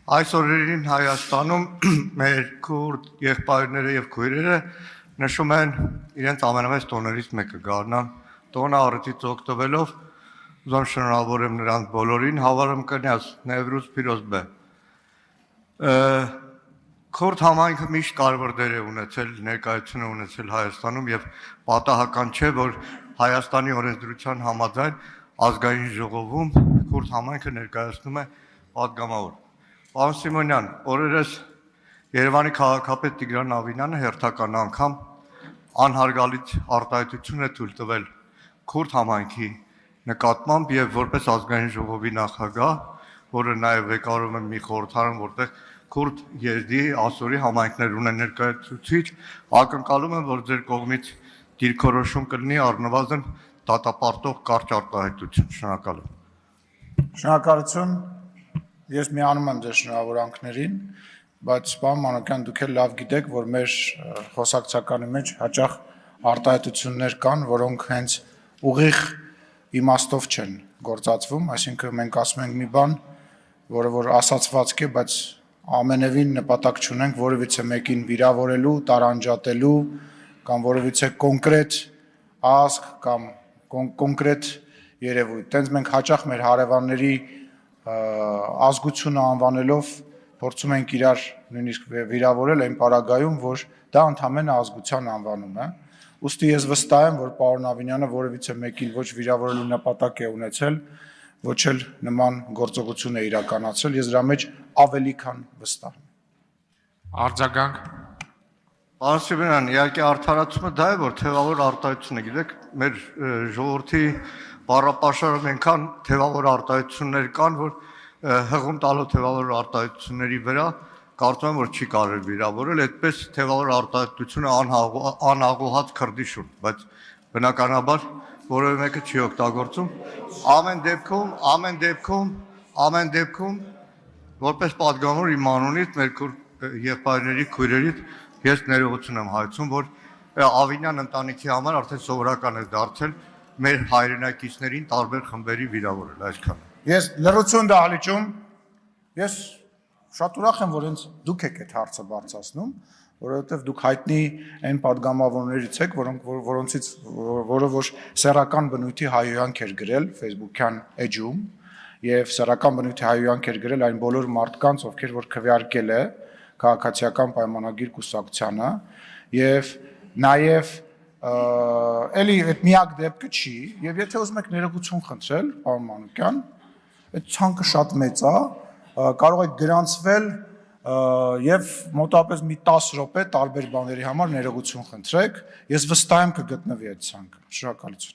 Այս օրերին Հայաստանում մեր քուրդ եղբայրները եւ քույրերը նշում են իրենց ամենամեծ տոներից մեկը գարնան տոնը առիթից օգտվելով ուզում շնորհավորեմ նրանց բոլորին հավարım կնյազ Նևրուզ Փիրոզբե քուրդ համայնքը միշտ կարևոր դեր է ունեցել ներկայություն է ունեցել Հայաստանում եւ պատահական չէ որ Հայաստանի օրենսդրության համաձայն ազգային ժողովում քուրդ համայնքը ներկայացնում է պատգամավոր Պարոն Սիմոնյան, օրերս Երևանի քաղաքապետ Տիգրան Ավինյանը հերթական անգամ անհարգալից արտահայտություն է թույլ տվել քուրդ համայնքի նկատմամբ եւ որպես ազգային ժողովի նախագահ, որը նաեւ ղեկավարում է մի խորհրդարան, որտեղ քուրդ եզդի ասորի համայնքներ ունեն ներկայացուցիչ, ակնկալում եմ, որ ձեր կողմից դիրքորոշում կլինի առնվազն դատապարտող կարճ արտահայտություն։ Շնորհակալ եմ։ Շնորհակալություն։ Ես միանում եմ ձեր շնորհավորանքներին, բայց պարոն Մանուկյան, դուք էլ լավ գիտեք, որ մեր խոսակցականի մեջ հաճախ արտահայտություններ կան, որոնք հենց ուղիղ իմաստով չեն գործածվում, այսինքն մենք ասում ենք մի բան, որը որ ասացվածք է, բայց ամենևին նպատակ չունենք որևիցե մեկին վիրավորելու, տարանջատելու կամ որևիցե կոնկրետ ազգ կամ կոնկրետ երևույթ։ Տենց մենք հաճախ մեր հարևանների ազգությունը անվանելով փորձում ենք իրար նույնիսկ վիրավորել այն պարագայում, որ դա ընդհանրապես ազգության անվանում է։ Ուստի ես վստահ եմ, որ պարոն Ավինյանը որևիցե մեկին ոչ վիրավորելու նպատակ է ունեցել, ոչ էլ նման գործողություն է իրականացրել, ես դրա մեջ ավելի քան վստահ եմ։ Արձագանք։ Պարոն Սիմոնյան, իհարկե արդարացումը դա է, որ թևավոր արտահայտություն է, գիտեք, մեր ժողովրդի բառապաշարում այնքան թևավոր արտահայտություններ կան, որ հղում տալու թևավոր արտահայտությունների վրա կարծում եմ, որ չի կարելի վիրավորել, այդպես թևավոր արտահայտությունը անհաղուհաց քրդի շուրջ, բայց բնականաբար որևէ մեկը չի օգտագործում։ Ամեն դեպքում որպես պատգամավոր իմ անունից մեր եղբայրների քույրերից ես ներողություն եմ հայցում, որ Ավինյան ընտանիքի համար արդեն սովորական է դարձել մեր հայրենակիցներին տարբեր խմբերի վիրավորել, այսքան։ Ես լրություն դահլիճում, ես շատ ուրախ եմ, որ հենց դուք եք այդ հարցը բարձրացնում, որովհետև դուք հայտնի այն պատգամավորներից եք, որը որ սեռական բնույթի հայհոյանք էր գրել Facebook-յան էջում եւ սեռական բնույթի հայհոյանք էր գրել այն բոլոր մարդկանց, ովքեր որ քվեարկել է քաղաքացիական պայմանագիր կուսակցությանը եւ նաեւ էլի այդ միակ դեպքը չի եւ եթե ուզում եք ներողություն խնդրել, պարոն Մանուկյան, այդ ցանկը շատ մեծ է, կարող է գրանցվել եւ մոտավորապես մի 10 րոպե տարբեր բաների համար ներողություն խնդրեք, ես վստահ եմ կգտնվի այդ ցանկը։ Շնորհակալություն։